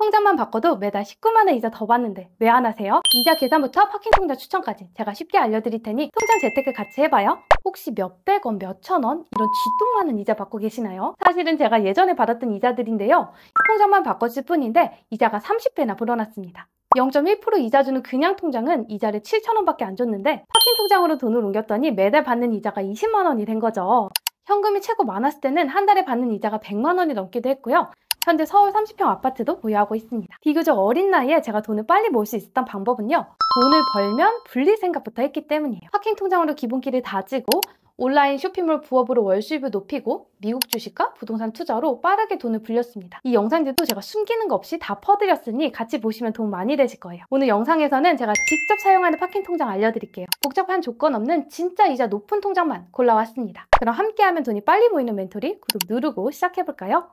통장만 바꿔도 매달 19만 원 이자 더 받는데 왜 안 하세요? 이자 계산부터 파킹 통장 추천까지 제가 쉽게 알려드릴 테니 통장 재테크 같이 해봐요. 혹시 몇백 원, 몇천 원 이런 쥐똥 많은 이자 받고 계시나요? 사실은 제가 예전에 받았던 이자들인데요. 통장만 바꿨을 뿐인데 이자가 30배나 불어났습니다. 0.1% 이자 주는 그냥 통장은 이자를 7,000원밖에 안 줬는데 파킹 통장으로 돈을 옮겼더니 매달 받는 이자가 20만 원이 된 거죠. 현금이 최고 많았을 때는 한 달에 받는 이자가 100만 원이 넘기도 했고요. 현재 서울 30평 아파트도 보유하고 있습니다. 비교적 어린 나이에 제가 돈을 빨리 모을 수 있었던 방법은요. 돈을 벌면 불릴 생각부터 했기 때문이에요. 파킹 통장으로 기본기를 다지고 온라인 쇼핑몰 부업으로 월 수입을 높이고 미국 주식과 부동산 투자로 빠르게 돈을 불렸습니다. 이 영상들도 제가 숨기는 거 없이 다 퍼드렸으니 같이 보시면 도움 많이 되실 거예요. 오늘 영상에서는 제가 직접 사용하는 파킹 통장 알려드릴게요. 복잡한 조건 없는 진짜 이자 높은 통장만 골라왔습니다. 그럼 함께하면 돈이 빨리 모이는 멘토리 구독 누르고 시작해볼까요?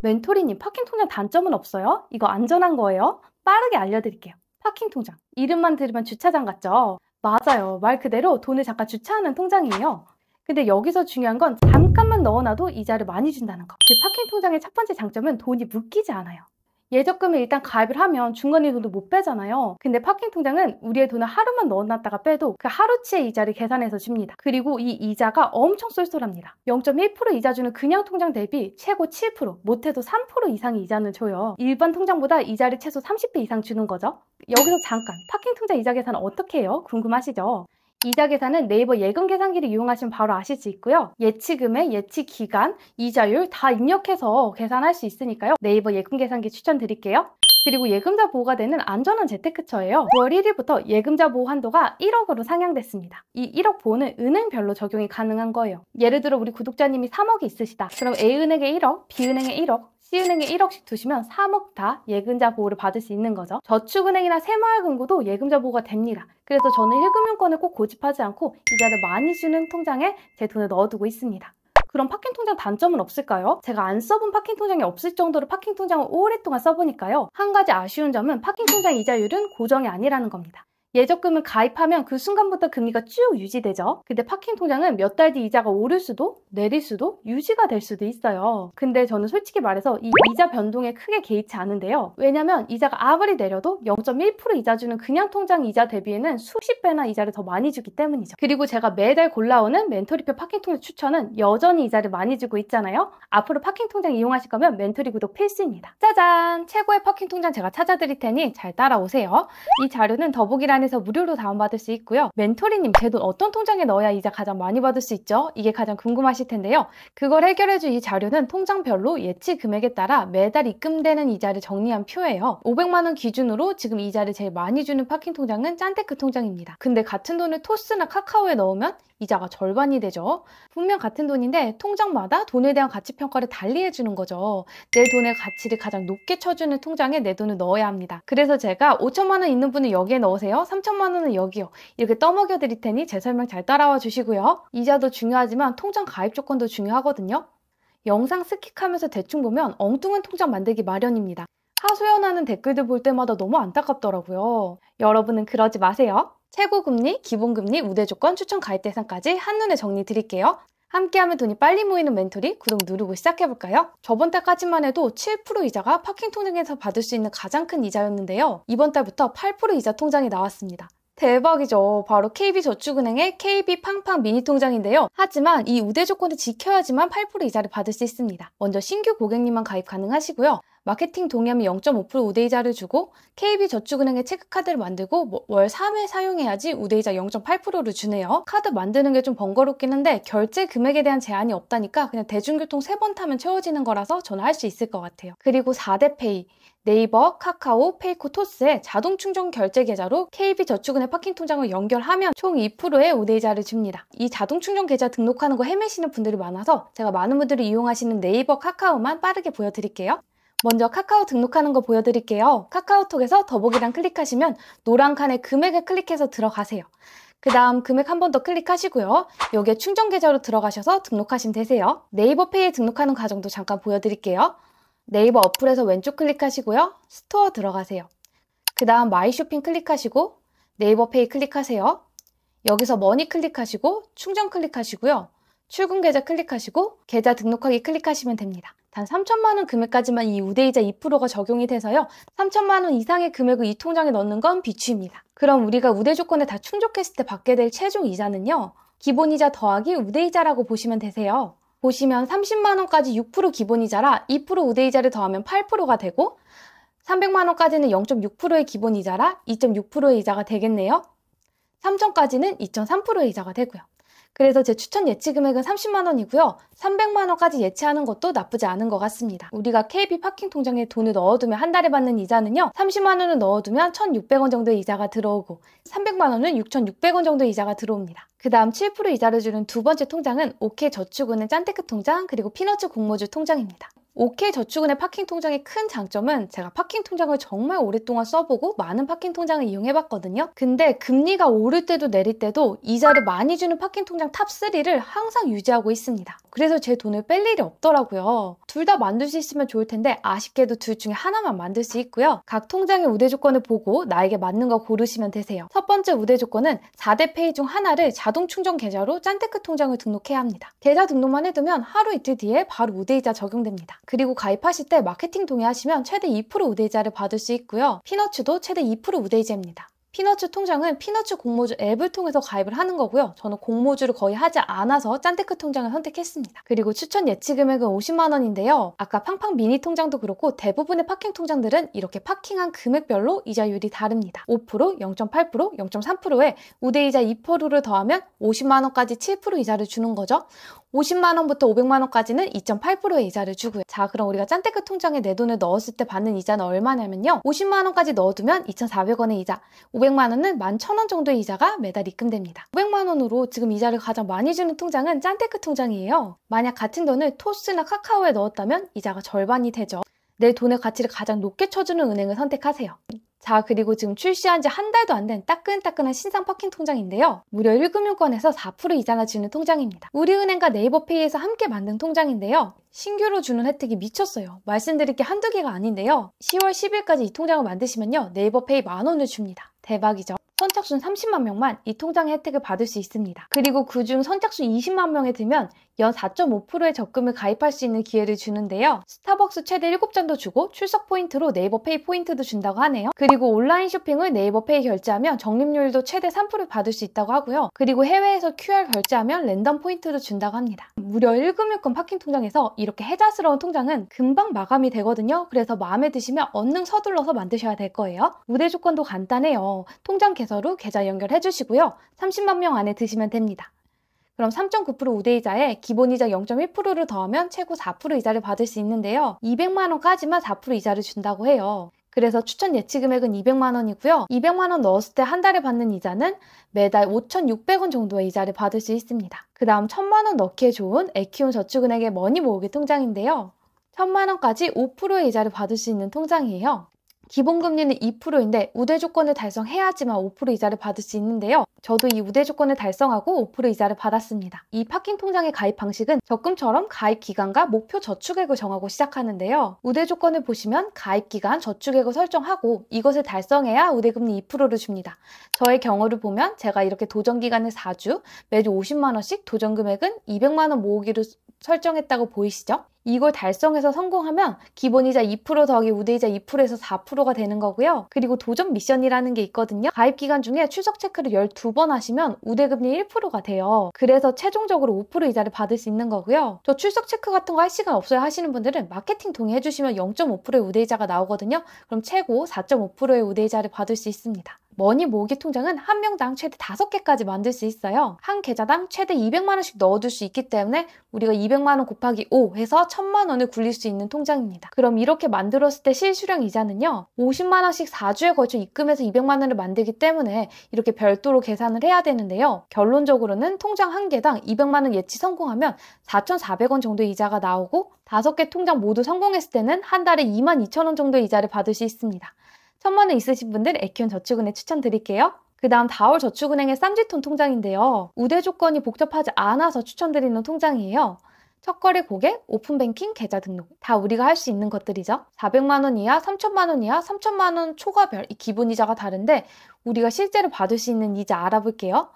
멘토리님, 파킹 통장 단점은 없어요? 이거 안전한 거예요? 빠르게 알려드릴게요. 파킹 통장, 이름만 들으면 주차장 같죠? 맞아요. 말 그대로 돈을 잠깐 주차하는 통장이에요. 근데 여기서 중요한 건 잠깐만 넣어놔도 이자를 많이 준다는 거. 그 파킹 통장의 첫 번째 장점은 돈이 묶이지 않아요. 예적금을 일단 가입을 하면 중간에 돈도 못 빼잖아요. 근데 파킹 통장은 우리의 돈을 하루만 넣어놨다가 빼도 그 하루치의 이자를 계산해서 줍니다. 그리고 이 이자가 엄청 쏠쏠합니다. 0.1% 이자 주는 그냥 통장 대비 최고 7%, 못해도 3% 이상의 이자는 줘요. 일반 통장보다 이자를 최소 30배 이상 주는 거죠. 여기서 잠깐, 파킹 통장 이자 계산은 어떻게 해요? 궁금하시죠? 이자 계산은 네이버 예금 계산기를 이용하시면 바로 아실 수 있고요. 예치 금액, 예치 기간, 이자율 다 입력해서 계산할 수 있으니까요. 네이버 예금 계산기 추천드릴게요. 그리고 예금자 보호가 되는 안전한 재테크처예요. 9월 1일부터 예금자 보호 한도가 1억으로 상향됐습니다. 이 1억 보호는 은행별로 적용이 가능한 거예요. 예를 들어 우리 구독자님이 3억이 있으시다. 그럼 A은행에 1억, B은행에 1억, C은행에 1억씩 두시면 3억 다 예금자 보호를 받을 수 있는 거죠. 저축은행이나 새마을금고도 예금자 보호가 됩니다. 그래서 저는 1금융권을 꼭 고집하지 않고 이자를 많이 주는 통장에 제 돈을 넣어두고 있습니다. 그럼 파킹 통장 단점은 없을까요? 제가 안 써본 파킹 통장이 없을 정도로 파킹 통장을 오랫동안 써보니까요. 한 가지 아쉬운 점은 파킹 통장 이자율은 고정이 아니라는 겁니다. 예적금을 가입하면 그 순간부터 금리가 쭉 유지되죠. 근데 파킹 통장은 몇 달 뒤 이자가 오를 수도 내릴 수도 유지가 될 수도 있어요. 근데 저는 솔직히 말해서 이 이자 변동에 크게 개의치 않은데요. 왜냐면 이자가 아무리 내려도 0.1% 이자 주는 그냥 통장 이자 대비에는 수십 배나 이자를 더 많이 주기 때문이죠. 그리고 제가 매달 골라오는 멘토리표 파킹 통장 추천은 여전히 이자를 많이 주고 있잖아요. 앞으로 파킹 통장 이용하실 거면 멘토리 구독 필수입니다. 짜잔! 최고의 파킹 통장 제가 찾아드릴 테니 잘 따라오세요. 이 자료는 더보기란에 에서 무료로 다운받을 수 있고요. 멘토리님, 제 돈 어떤 통장에 넣어야 이자 가장 많이 받을 수 있죠? 이게 가장 궁금하실 텐데요. 그걸 해결해줄 이 자료는 통장별로 예치 금액에 따라 매달 입금되는 이자를 정리한 표예요. 500만 원 기준으로 지금 이자를 제일 많이 주는 파킹 통장은 짠테크 통장입니다. 근데 같은 돈을 토스나 카카오에 넣으면 이자가 절반이 되죠. 분명 같은 돈인데 통장마다 돈에 대한 가치 평가를 달리 해주는 거죠. 내 돈의 가치를 가장 높게 쳐주는 통장에 내 돈을 넣어야 합니다. 그래서 제가 5천만 원 있는 분은 여기에 넣으세요. 3천만 원은 여기요. 이렇게 떠먹여 드릴 테니 제 설명 잘 따라와 주시고요. 이자도 중요하지만 통장 가입 조건도 중요하거든요. 영상 스킵하면서 대충 보면 엉뚱한 통장 만들기 마련입니다. 하소연하는 댓글들 볼 때마다 너무 안타깝더라고요. 여러분은 그러지 마세요. 최고금리, 기본금리, 우대조건, 추천 가입 대상까지 한눈에 정리 드릴게요. 함께하면 돈이 빨리 모이는 멘토리 구독 누르고 시작해볼까요? 저번 달까지만 해도 7% 이자가 파킹 통장에서 받을 수 있는 가장 큰 이자였는데요. 이번 달부터 8% 이자 통장이 나왔습니다. 대박이죠. 바로 KB저축은행의 KB팡팡 미니 통장인데요. 하지만 이 우대 조건을 지켜야지만 8% 이자를 받을 수 있습니다. 먼저 신규 고객님만 가입 가능하시고요. 마케팅 동의하면 0.5% 우대이자를 주고 KB저축은행의 체크카드를 만들고 월 3회 사용해야지 우대이자 0.8%를 주네요. 카드 만드는 게 좀 번거롭긴 한데 결제 금액에 대한 제한이 없다니까 그냥 대중교통 3번 타면 채워지는 거라서 저는 할 수 있을 것 같아요. 그리고 4대 페이, 네이버, 카카오, 페이코, 토스의 자동 충전 결제 계좌로 KB저축은행 파킹 통장을 연결하면 총 2%의 우대이자를 줍니다. 이 자동 충전 계좌 등록하는 거 헤매시는 분들이 많아서 제가 많은 분들이 이용하시는 네이버, 카카오만 빠르게 보여드릴게요. 먼저 카카오 등록하는 거 보여드릴게요. 카카오톡에서 더보기란 클릭하시면 노란 칸에 금액을 클릭해서 들어가세요. 그 다음 금액 한 번 더 클릭하시고요. 여기에 충전 계좌로 들어가셔서 등록하시면 되세요. 네이버 페이에 등록하는 과정도 잠깐 보여드릴게요. 네이버 어플에서 왼쪽 클릭하시고요. 스토어 들어가세요. 그 다음 마이 쇼핑 클릭하시고 네이버 페이 클릭하세요. 여기서 머니 클릭하시고 충전 클릭하시고요. 출금 계좌 클릭하시고 계좌 등록하기 클릭하시면 됩니다. 단 3천만 원 금액까지만 이 우대이자 2%가 적용이 돼서요. 3천만 원 이상의 금액을 이 통장에 넣는 건 비추입니다. 그럼 우리가 우대 조건에 다 충족했을 때 받게 될 최종 이자는요. 기본이자 더하기 우대이자라고 보시면 되세요. 보시면 30만 원까지 6% 기본이자라 2% 우대이자를 더하면 8%가 되고 300만 원까지는 0.6%의 기본이자라 2.6%의 이자가 되겠네요. 3천까지는 2.3%의 이자가 되고요. 그래서 제 추천 예치 금액은 30만 원이고요. 300만 원까지 예치하는 것도 나쁘지 않은 것 같습니다. 우리가 KB 파킹 통장에 돈을 넣어두면 한 달에 받는 이자는요. 30만 원을 넣어두면 1,600원 정도의 이자가 들어오고 300만 원은 6,600원 정도의 이자가 들어옵니다. 그 다음 7% 이자를 주는 두 번째 통장은 OK저축은행 짠테크 통장 그리고 피너츠 공모주 통장입니다. OK저축은행 파킹 통장의 큰 장점은 제가 파킹 통장을 정말 오랫동안 써보고 많은 파킹 통장을 이용해봤거든요. 근데 금리가 오를 때도 내릴 때도 이자를 많이 주는 파킹 통장 탑3를 항상 유지하고 있습니다. 그래서 제 돈을 뺄 일이 없더라고요. 둘 다 만들 수 있으면 좋을 텐데 아쉽게도 둘 중에 하나만 만들 수 있고요. 각 통장의 우대 조건을 보고 나에게 맞는 거 고르시면 되세요. 첫 번째 우대 조건은 4대 페이 중 하나를 자동 충전 계좌로 짠테크 통장을 등록해야 합니다. 계좌 등록만 해두면 하루 이틀 뒤에 바로 우대이자 적용됩니다. 그리고 가입하실 때 마케팅 동의하시면 최대 2% 우대이자를 받을 수 있고요. 피너츠도 최대 2% 우대이자입니다. 피너츠 통장은 피너츠 공모주 앱을 통해서 가입을 하는 거고요. 저는 공모주를 거의 하지 않아서 짠테크 통장을 선택했습니다. 그리고 추천 예치 금액은 50만 원인데요. 아까 팡팡 미니 통장도 그렇고 대부분의 파킹 통장들은 이렇게 파킹한 금액별로 이자율이 다릅니다. 5%, 0.8%, 0.3%에 우대이자 2%를 더하면 50만 원까지 7% 이자를 주는 거죠. 50만 원부터 500만 원까지는 2.8%의 이자를 주고요. 자, 그럼 우리가 짠테크 통장에 내 돈을 넣었을 때 받는 이자는 얼마냐면요. 50만 원까지 넣어두면 2,400원의 이자, 500만 원은 11,000원 정도의 이자가 매달 입금됩니다. 500만 원으로 지금 이자를 가장 많이 주는 통장은 짠테크 통장이에요. 만약 같은 돈을 토스나 카카오에 넣었다면 이자가 절반이 되죠. 내 돈의 가치를 가장 높게 쳐주는 은행을 선택하세요. 자, 그리고 지금 출시한 지 한 달도 안 된 따끈따끈한 신상 파킹 통장인데요. 무려 1금융권에서 4% 이자나 주는 통장입니다. 우리은행과 네이버페이에서 함께 만든 통장인데요. 신규로 주는 혜택이 미쳤어요. 말씀드릴 게 한두 개가 아닌데요. 10월 10일까지 이 통장을 만드시면요. 네이버페이 10,000원을 줍니다. 대박이죠? 선착순 30만 명만 이 통장의 혜택을 받을 수 있습니다. 그리고 그중 선착순 20만 명에 들면 연 4.5%의 적금을 가입할 수 있는 기회를 주는데요. 스타벅스 최대 7잔도 주고 출석 포인트로 네이버페이 포인트도 준다고 하네요. 그리고 온라인 쇼핑을 네이버페이 결제하면 적립률도 최대 3% 받을 수 있다고 하고요. 그리고 해외에서 QR 결제하면 랜덤 포인트도 준다고 합니다. 무려 1금융권 파킹 통장에서 이렇게 혜자스러운 통장은 금방 마감이 되거든요. 그래서 마음에 드시면 얼른 서둘러서 만드셔야 될 거예요. 우대 조건도 간단해요. 통장 개설후 계좌 연결해 주시고요. 30만 명 안에 드시면 됩니다. 그럼 3.9% 우대이자에 기본이자 0.1%를 더하면 최고 4% 이자를 받을 수 있는데요. 200만 원까지만 4% 이자를 준다고 해요. 그래서 추천 예치 금액은 200만 원이고요. 200만 원 넣었을 때 한 달에 받는 이자는 매달 5,600원 정도의 이자를 받을 수 있습니다. 그 다음 1,000만 원 넣기에 좋은 에키온 저축은행의 머니 모으기 통장인데요. 1,000만 원까지 5%의 이자를 받을 수 있는 통장이에요. 기본금리는 2%인데 우대 조건을 달성해야지만 5% 이자를 받을 수 있는데요. 저도 이 우대 조건을 달성하고 5% 이자를 받았습니다. 이 파킹 통장의 가입 방식은 적금처럼 가입 기간과 목표 저축액을 정하고 시작하는데요. 우대 조건을 보시면 가입 기간, 저축액을 설정하고 이것을 달성해야 우대금리 2%를 줍니다. 저의 경우를 보면 제가 이렇게 도전 기간을 4주, 매주 50만 원씩 도전 금액은 200만 원 모으기로 설정했다고 보이시죠? 이걸 달성해서 성공하면 기본이자 2% 더하기 우대이자 2%에서 4%가 되는 거고요. 그리고 도전 미션이라는 게 있거든요. 가입 기간 중에 출석 체크를 12번 하시면 우대금리 1%가 돼요. 그래서 최종적으로 5% 이자를 받을 수 있는 거고요. 저 출석 체크 같은 거 할 시간 없어요 하시는 분들은 마케팅 동의해 주시면 0.5%의 우대이자가 나오거든요. 그럼 최고 4.5%의 우대이자를 받을 수 있습니다. 머니 모으기 통장은 한 명당 최대 5개까지 만들 수 있어요. 한 계좌당 최대 200만 원씩 넣어둘 수 있기 때문에 우리가 200만 원 곱하기 5 해서 1,000만 원을 굴릴 수 있는 통장입니다. 그럼 이렇게 만들었을 때 실수령 이자는요. 50만 원씩 4주에 걸쳐 입금해서 200만 원을 만들기 때문에 이렇게 별도로 계산을 해야 되는데요. 결론적으로는 통장 한 개당 200만 원 예치 성공하면 4,400원 정도의 이자가 나오고 5개 통장 모두 성공했을 때는 한 달에 22,000원 정도의 이자를 받을 수 있습니다. 1,000만 원 있으신 분들 에키온 저축은행 추천드릴게요. 그 다음 다올 저축은행의 쌈지톤 통장인데요. 우대 조건이 복잡하지 않아서 추천드리는 통장이에요. 첫거래 고객, 오픈뱅킹, 계좌 등록 다 우리가 할 수 있는 것들이죠. 400만 원 이하, 3,000만 원 이하, 3,000만 원 초과별 이 기본 이자가 다른데 우리가 실제로 받을 수 있는 이자 알아볼게요.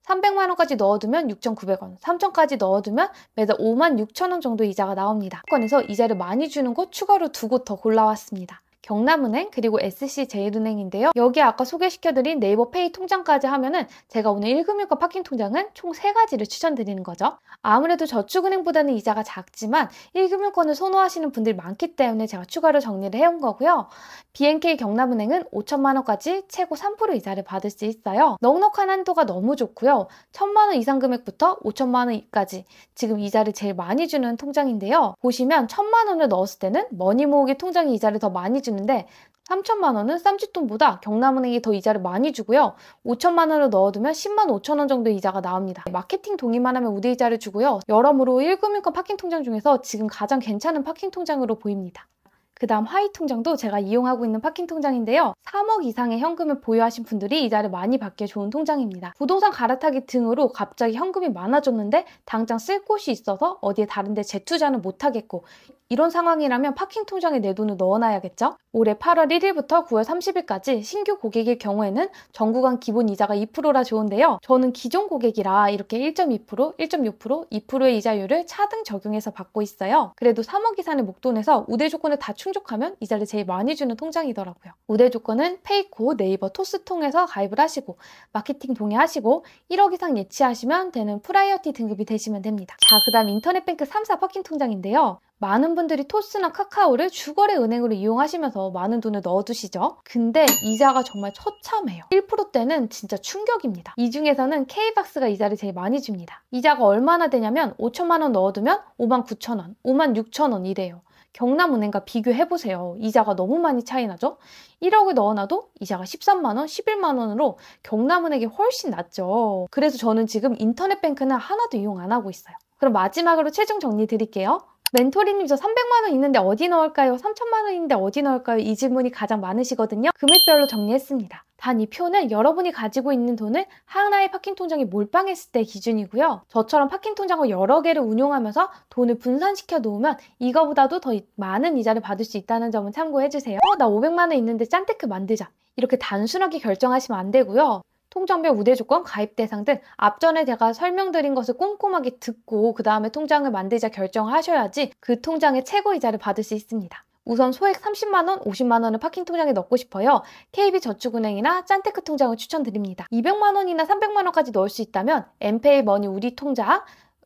300만 원까지 넣어두면 6,900원, 3천까지 넣어두면 매달 56,000원 정도 이자가 나옵니다. 건에서 이자를 많이 주는 곳 추가로 두 곳 더 골라왔습니다. 경남은행 그리고 SC제일은행인데요. 여기에 아까 소개시켜드린 네이버페이 통장까지 하면은 제가 오늘 1금융권 파킹 통장은 총 3가지를 추천드리는 거죠. 아무래도 저축은행보다는 이자가 작지만 1금융권을 선호하시는 분들이 많기 때문에 제가 추가로 정리를 해온 거고요. BNK 경남은행은 5천만 원까지 최고 3% 이자를 받을 수 있어요. 넉넉한 한도가 너무 좋고요. 1,000만 원 이상 금액부터 5천만 원까지 지금 이자를 제일 많이 주는 통장인데요. 보시면 1,000만 원을 넣었을 때는 머니 모으기 통장이 이자를 더 많이 주는데 3천만 원은 쌈짓돈보다 경남은행이 더 이자를 많이 주고요. 5천만 원을 넣어두면 10만 5천 원 정도 이자가 나옵니다. 마케팅 동의만 하면 우대 이자를 주고요. 여러모로 1금융권 파킹 통장 중에서 지금 가장 괜찮은 파킹 통장으로 보입니다. 그 다음 하이 통장도 제가 이용하고 있는 파킹 통장인데요. 3억 이상의 현금을 보유하신 분들이 이자를 많이 받기에 좋은 통장입니다. 부동산 갈아타기 등으로 갑자기 현금이 많아졌는데 당장 쓸 곳이 있어서 어디에 다른 데 재투자는 못하겠고 이런 상황이라면 파킹 통장에 내 돈을 넣어놔야겠죠? 올해 8월 1일부터 9월 30일까지 신규 고객일 경우에는 전구간 기본 이자가 2%라 좋은데요. 저는 기존 고객이라 이렇게 1.2%, 1.6%, 2%의 이자율을 차등 적용해서 받고 있어요. 그래도 3억 이상의 목돈에서 우대 조건을 다 충족하면 이자를 제일 많이 주는 통장이더라고요. 우대 조건은 페이코, 네이버, 토스 통해서 가입을 하시고 마케팅 동의하시고 1억 이상 예치하시면 되는 프라이어티 등급이 되시면 됩니다. 자, 그 다음 인터넷뱅크 3사 파킹 통장인데요. 많은 분들이 토스나 카카오를 주거래 은행으로 이용하시면서 많은 돈을 넣어두시죠. 근데 이자가 정말 처참해요. 1%대는 진짜 충격입니다. 이 중에서는 K박스가 이자를 제일 많이 줍니다. 이자가 얼마나 되냐면 5천만 원 넣어두면 5만 9천 원, 5만 6천 원 이래요. 경남은행과 비교해보세요. 이자가 너무 많이 차이 나죠? 1억을 넣어놔도 이자가 13만 원, 11만 원으로 경남은행이 훨씬 낮죠. 그래서 저는 지금 인터넷뱅크는 하나도 이용 안 하고 있어요. 그럼 마지막으로 최종 정리 드릴게요. 멘토리님 저 300만 원 있는데 어디 넣을까요? 3천만 원 있는데 어디 넣을까요? 이 질문이 가장 많으시거든요. 금액별로 정리했습니다. 단 이 표는 여러분이 가지고 있는 돈을 하나의 파킹 통장에 몰빵했을 때 기준이고요. 저처럼 파킹 통장을 여러 개를 운용하면서 돈을 분산시켜 놓으면 이거보다도 더 많은 이자를 받을 수 있다는 점은 참고해주세요. 나 500만 원 있는데 짠테크 만들자. 이렇게 단순하게 결정하시면 안 되고요. 통장별 우대 조건, 가입 대상 등 앞전에 제가 설명드린 것을 꼼꼼하게 듣고 그 다음에 통장을 만들자 결정을 하셔야지 그 통장의 최고 이자를 받을 수 있습니다. 우선 소액 30만 원, 50만 원을 파킹 통장에 넣고 싶어요. KB저축은행이나 짠테크 통장을 추천드립니다. 200만 원이나 300만 원까지 넣을 수 있다면 엠페이 머니 우리 통장,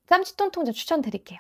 쌈짓돈 통장 추천드릴게요.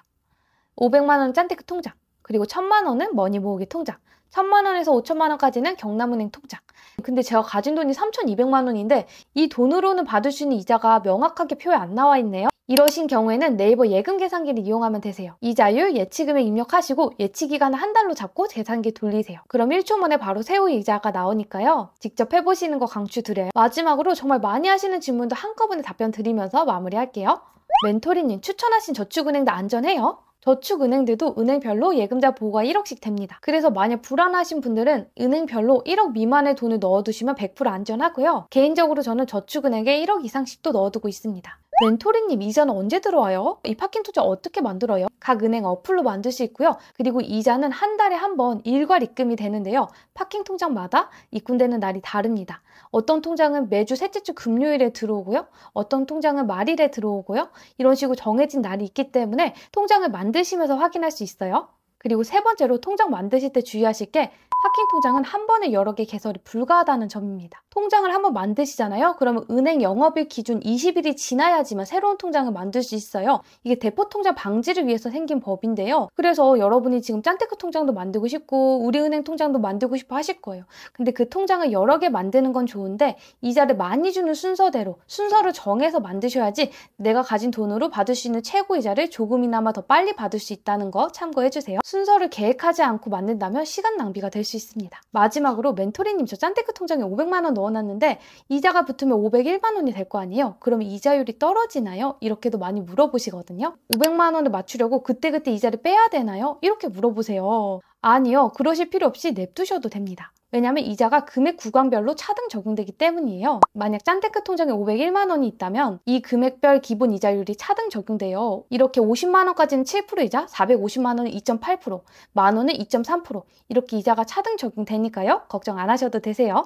500만 원은 짠테크 통장, 그리고 1000만 원은 머니 모으기 통장, 1000만 원에서 5천만 원까지는 경남은행 통장. 근데 제가 가진 돈이 3,200만 원인데 이 돈으로는 받을 수 있는 이자가 명확하게 표에 안 나와 있네요. 이러신 경우에는 네이버 예금 계산기를 이용하면 되세요. 이자율, 예치금액 입력하시고 예치기간을 한 달로 잡고 계산기 돌리세요. 그럼 1초 만에 바로 세후 이자가 나오니까요. 직접 해보시는 거 강추드려요. 마지막으로 정말 많이 하시는 질문도 한꺼번에 답변 드리면서 마무리할게요. 멘토리님 추천하신 저축은행도 안전해요? 저축은행들도 은행별로 예금자 보호가 1억씩 됩니다. 그래서 만약 불안하신 분들은 은행별로 1억 미만의 돈을 넣어두시면 100% 안전하고요. 개인적으로 저는 저축은행에 1억 이상씩도 넣어두고 있습니다. 멘토리님 이자는 언제 들어와요? 이 파킹 통장 어떻게 만들어요? 각 은행 어플로 만들 수 있고요. 그리고 이자는 한 달에 한 번 일괄 입금이 되는데요. 파킹 통장마다 입금되는 날이 다릅니다. 어떤 통장은 매주 셋째 주 금요일에 들어오고요. 어떤 통장은 말일에 들어오고요. 이런 식으로 정해진 날이 있기 때문에 통장을 만드시면서 확인할 수 있어요. 그리고 세 번째로 통장 만드실 때 주의하실 게 파킹 통장은 한 번에 여러 개 개설이 불가하다는 점입니다. 통장을 한번 만드시잖아요. 그러면 은행 영업일 기준 20일이 지나야지만 새로운 통장을 만들 수 있어요. 이게 대포 통장 방지를 위해서 생긴 법인데요. 그래서 여러분이 지금 짠테크 통장도 만들고 싶고 우리은행 통장도 만들고 싶어 하실 거예요. 근데 그 통장을 여러 개 만드는 건 좋은데 이자를 많이 주는 순서대로 순서를 정해서 만드셔야지 내가 가진 돈으로 받을 수 있는 최고 이자를 조금이나마 더 빨리 받을 수 있다는 거 참고해주세요. 순서를 계획하지 않고 만든다면 시간 낭비가 될 수 있습니다. 마지막으로 멘토리님 저 짠테크 통장에 500만 원 넣어놨는데 이자가 붙으면 501만 원이 될 거 아니에요? 그러면 이자율이 떨어지나요? 이렇게도 많이 물어보시거든요. 500만 원을 맞추려고 그때그때 이자를 빼야 되나요? 이렇게 물어보세요. 아니요. 그러실 필요 없이 냅두셔도 됩니다. 왜냐하면 이자가 금액 구간별로 차등 적용되기 때문이에요. 만약 짠테크 통장에 501만 원이 있다면 이 금액별 기본 이자율이 차등 적용돼요. 이렇게 50만 원까지는 7%이자, 450만 원은 2.8%, 만 원은 2.3% 이렇게 이자가 차등 적용되니까요. 걱정 안 하셔도 되세요.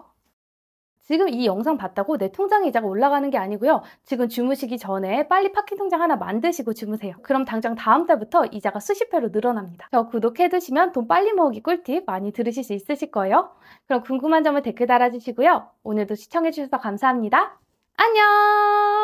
지금 이 영상 봤다고 내 통장에 이자가 올라가는 게 아니고요. 지금 주무시기 전에 빨리 파킹 통장 하나 만드시고 주무세요. 그럼 당장 다음 달부터 이자가 수십 배로 늘어납니다. 저 구독해두시면 돈 빨리 모으기 꿀팁 많이 들으실 수 있으실 거예요. 그럼 궁금한 점을 댓글 달아주시고요. 오늘도 시청해주셔서 감사합니다. 안녕!